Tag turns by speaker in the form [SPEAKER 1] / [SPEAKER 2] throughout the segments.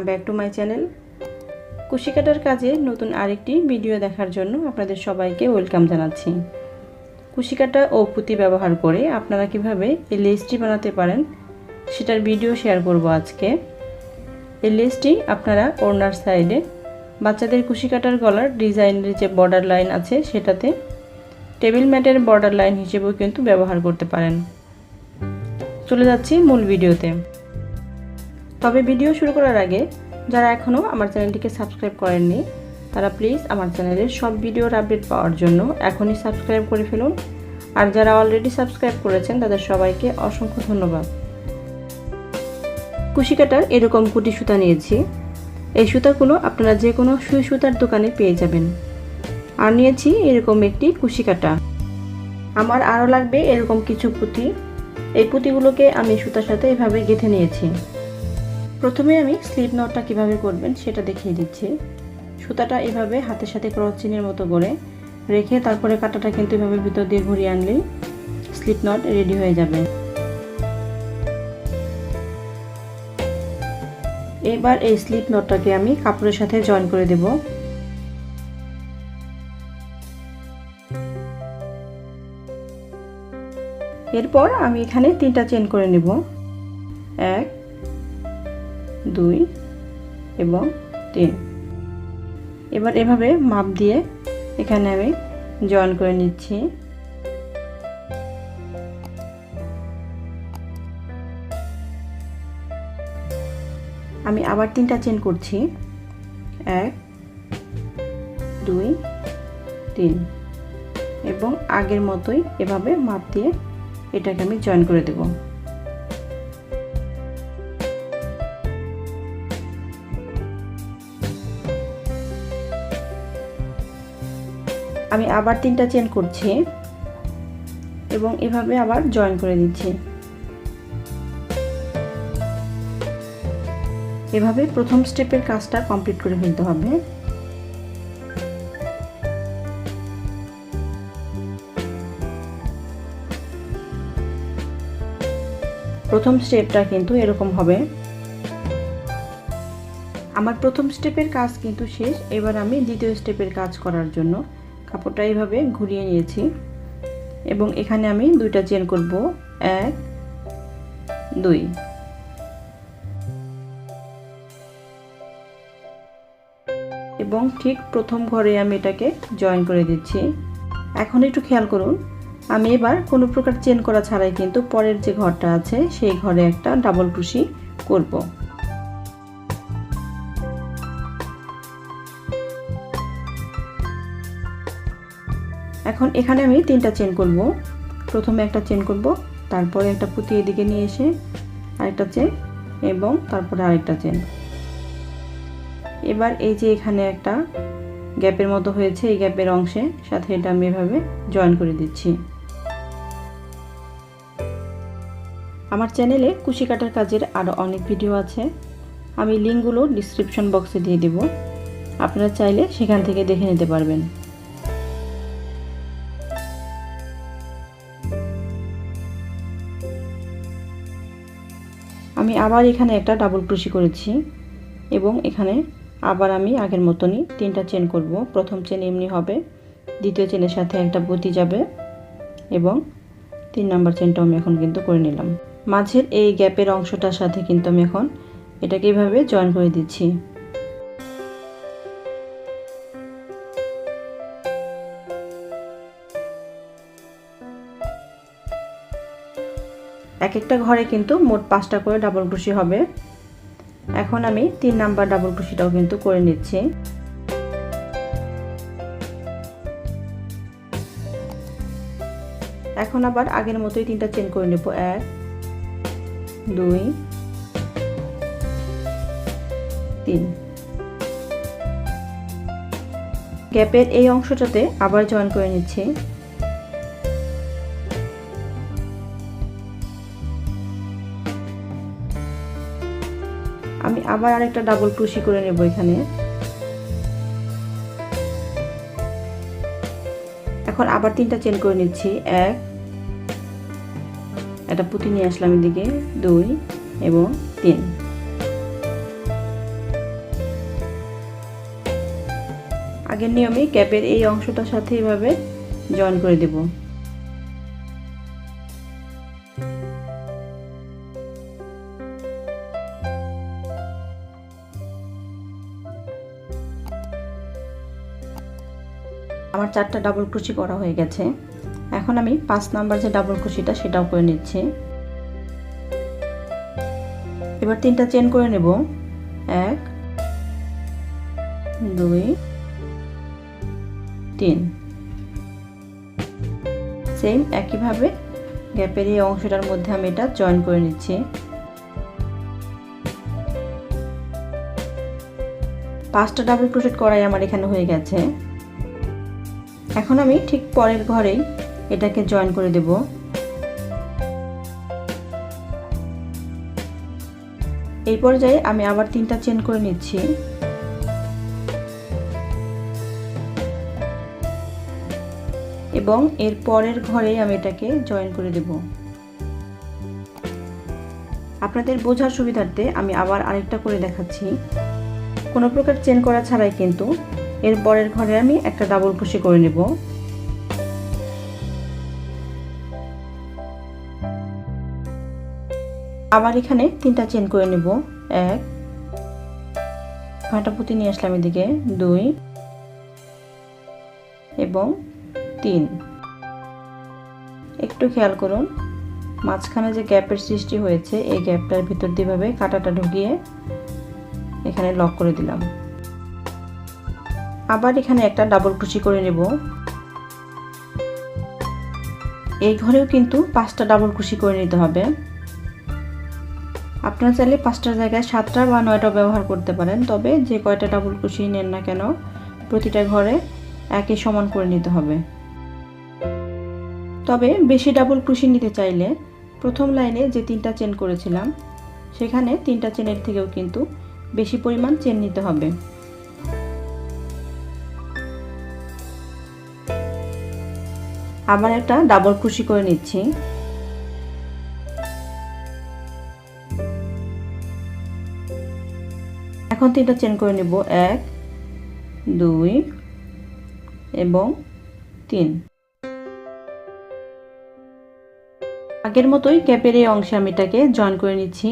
[SPEAKER 1] Back to my channel. কুশি কাটার কাজে নতুন আরেকটি ভিডিও দেখার জন্য আপনাদের সবাইকে ওয়েলকাম জানাচ্ছি। কুশি কাটা ও পুঁতি ব্যবহার করে আপনারা কিভাবে এই লেসটি বানাতে পারেন সেটার ভিডিও শেয়ার করব আজকে। এই লেসটি আপনারা ওড়নার সাইডে বাচ্চাদের কুশি কাটার গলার ডিজাইনের যে বর্ডার লাইন আছে সেটাতে টেবিল ম্যাটের বর্ডার লাইন হিসেবেও কিন্তু ব্যবহার করতে পারেন। চলে যাচ্ছি মূল ভিডিওতে। তবে ভিডিও শুরু করার আগে যারা এখনও আমার চ্যানেলটিকে সাবস্ক্রাইব করেননি তারা প্লিজ আমার চ্যানেলের সব ভিডিওর আপডেট পাওয়ার জন্য এখনই সাবস্ক্রাইব করে ফেলুন। আর যারা অলরেডি সাবস্ক্রাইব করেছেন তাদের সবাইকে অসংখ্য ধন্যবাদ। কুশি কাটার এরকম কুটি সুতা নিয়েছি। এই সুতাগুলো আপনারা যে কোনো সুই সুতার দোকানে পেয়ে যাবেন। আর নিয়েছি এরকম একটি কুশি কাটা। আমার আরও লাগবে এরকম কিছু পুঁতি। এই পুঁতিগুলোকে আমি সুতার সাথে এভাবে গেঁথে নিয়েছি। প্রথমে আমি স্লিপ নটটা কিভাবে করবেন সেটা দেখিয়ে দিচ্ছি। সুতাটা এভাবে হাতের সাথে ক্রস চিহ্নের মতো করে রেখে তারপরে কাঁটাটা কিন্তু এভাবে ভিতর দিয়ে ঘুরিয়ে আনলেই স্লিপ নট রেডি হয়ে যাবে। এবার এই স্লিপ নটটাকে আমি কাপড়ের সাথে জয়েন করে দেব। এরপর আমি এখানে 3টা চেন করে নেব, 1 2 এবং 3। এবার এভাবে মাপ দিয়ে এখানে আমি জয়েন করে নিচ্ছি। আমি আবার 3টা চেন করছি, 1 2 3 এবং আগের মতোই এভাবে মাপ দিয়ে এটাকে আমি জয়েন করে দেব। আমি আবার 3টা চেন করছি এবং এভাবে আবার জয়েন করে দিচ্ছি। এভাবে প্রথম স্টেপের কাজটা কমপ্লিট করে ফেলতে হবে। প্রথম স্টেপটা কিন্তু এরকম হবে। আমার প্রথম স্টেপের কাজ কিন্তু শেষ। এবার আমি দ্বিতীয় স্টেপের কাজ করার জন্য কাপড়টা এইভাবে ঘুরিয়ে নিয়েছি এবং এখানে আমি 2টা চেন করব, 1 2 এবং ঠিক প্রথম ঘরে আমি এটাকে জয়েন করে দিচ্ছি। এখন একটু খেয়াল করুন, আমি এবার কোনো প্রকার চেন করা ছাড়াই কিন্তু পরের যে ঘরটা আছে সেই ঘরে একটা ডাবল ক্রোশি করব। এখন এখানে আমি 3টা চেন করব। প্রথমে একটা চেন করব, তারপরে একটা পুঁতি এদিকে নিয়ে এসে আরেকটা চেন এবং তারপরে আরেকটা চেন। এবার এই যে এখানে একটা গ্যাপের মতো হয়েছে, এই গ্যাপের অংশে সাথে এটা আমি এভাবে জয়েন করে দিচ্ছি। আমার চ্যানেলে কুশি কাটার কাজের আরও অনেক ভিডিও আছে, আমি লিঙ্কগুলো ডিসক্রিপশন বক্সে দিয়ে দেব, আপনারা চাইলে সেখান থেকে দেখে নিতে পারবেন। আমি আবার এখানে একটা ডাবল ক্রোশি করেছি এবং এখানে আবার আমি আগের মতনই 3টা চেন করব। প্রথম চেন এমনি হবে, দ্বিতীয় চেনের সাথে একটা পুঁতি যাবে এবং 3 নাম্বার চেনটাও আমি এখন কিন্তু করে নিলাম। মাঝের এই গ্যাপের অংশটার সাথে কিন্তু আমি এখন এটাকে এইভাবে জয়েন করে দিচ্ছি। এক একটা ঘরে কিন্তু মোট 5টা করে ডাবল ক্রোশি হবে। এখন আমি 3 নাম্বার ডাবল ক্রোশিটাও কিন্তু করে নিচ্ছি। এখন আবার আগের মতোই 3টা চেন করে নেব, 1 2 3। গ্যাপের এই অংশটাতে আবার জয়েন করে নিচ্ছি। আমি আবার আরেকটা ডাবল ক্রোশি করে নেব এখানে। এখন আবার 3টা চেন করে নিচ্ছি, 1 একটা পুঁতি নিয়ে আসলাম এদিকে, 2 এবং 3। আগের নিয়মে ক্যাপের এই অংশটার সাথে এভাবে জয়েন করে দেব। আমার 4টা ডাবল ক্রোশি করা হয়ে গেছে। এখন আমি 5 নাম্বার যে ডাবল ক্রোশিটা সেটাও করে নিচ্ছি। এবার 3টা চেন করে নেব। 1 2 3। সেম একইভাবে গ্যাপের এই অংশটার মধ্যে আমি এটা জয়েন করে নিচ্ছি। 5টা ডাবল ক্রোশেট করাই আমার এখানে হয়ে গেছে। এখন আমি ঠিক পরের ঘরেই এটাকে জয়েন করে দেব। এই পর্যায়ে আমি আবার 3টা চেন করে নিচ্ছি। এবং এর পরের ঘরেই আমি এটাকে জয়েন করে দেব। আপনাদের বোঝার সুবিধার্থে আমি আবার আরেকটা করে দেখাচ্ছি। কোনো প্রকার চেন করা ছাড়াই কিন্তু এর পরের ঘরে আমি একটা ডাবল ক্রোশে করে নেব। আবার এখানে 3টা চেন করে নেব। 1 কাঁটা পুঁতি নিয়ে আসলাম এদিকে, 2 এবং 3। একটু খেয়াল করুন, মাঝখানে যে গ্যাপের সৃষ্টি হয়েছে এই গ্যাপটার ভিতর দিয়ে ভাবে কাঁটাটা ঢুকিয়ে এখানে লক করে দিলাম। আবার এখানে একটা ডাবল ক্রোশি করে নেব। এই ঘরেও কিন্তু 5টা ডাবল ক্রোশি করে নিতে হবে। আপনারা চাইলে 5টার জায়গায় 7টা বা 9টা ব্যবহার করতে পারেন, তবে যে কয়টা ডাবল ক্রোশি নেন না কেন প্রতিটা ঘরে একই সমান করে নিতে হবে। তবে বেশি ডাবল ক্রোশি নিতে চাইলে প্রথম লাইনে যে 3টা চেন করেছিলাম সেখানে 3টা চেনের থেকেও কিন্তু বেশি পরিমাণ চেন নিতে হবে। আবার একটা ডাবল ক্রোশি করে নিচ্ছি। এখন 3টা চেন করে নেব। 1 2 এবং 3। আগের মতোই ক্যাপের এই অংশে আমি এটাকে জয়েন করে নিচ্ছি।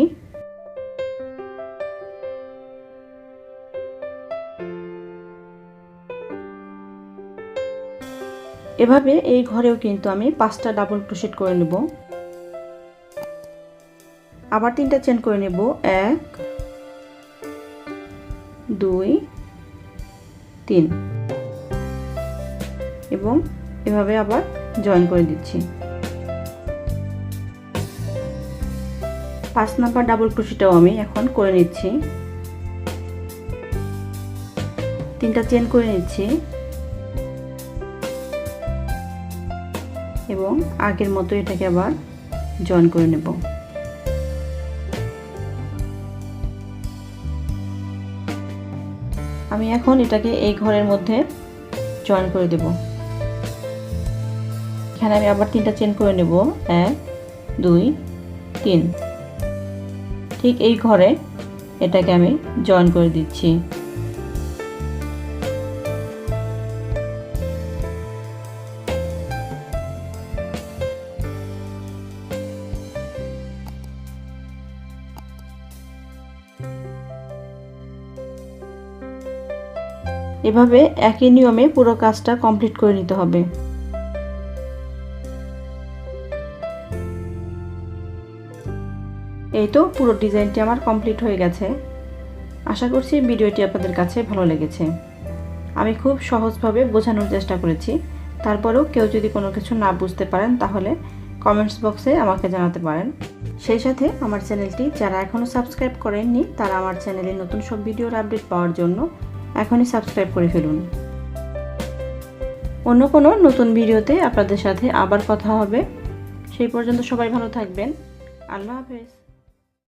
[SPEAKER 1] এভাবে এই ঘরেও কিন্তু আমি 5টা ডাবল ক্রোশেট করে নেব। আবার 3টা চেন করে নেব। 1 2 3 এবং এভাবে আবার জয়েন করে দিচ্ছি। 5 নাম্বার ডাবল ক্রোশেটাও আমি এখন করে নিচ্ছি। 3টা চেন করে নিচ্ছি এবং আগের মতো এটাকে আবার জয়েন করে নেব। আমি এখন এটাকে এই ঘরের মধ্যে জয়েন করে দেব। এখানে আমি আবার 3টা চেন করে নেব। 1 2 3। ঠিক এই ঘরে এটাকে আমি জয়েন করে দিচ্ছি। এভাবে একই নিয়মে পুরো কাজটা কমপ্লিট করে নিতে হবে। এই তো পুরো ডিজাইনটি আমার কমপ্লিট হয়ে গেছে। আশা করছি ভিডিওটি আপনাদের কাছে ভালো লেগেছে। আমি খুব সহজভাবে বোঝানোর চেষ্টা করেছি। তারপরেও কেউ যদি কোনো কিছু না বুঝতে পারেন তাহলে কমেন্টস বক্সে আমাকে জানাতে পারেন। সেই সাথে আমার চ্যানেলটি যারা এখনও সাবস্ক্রাইব করেননি তারা আমার চ্যানেলে নতুন সব ভিডিওর আপডেট পাওয়ার জন্য এখনই সাবস্ক্রাইব করে ফেলুন। অন্য কোনো নতুন ভিডিওতে আপনাদের সাথে আবার কথা হবে। সেই পর্যন্ত সবাই ভালো থাকবেন। আল্লাহ হাফেজ।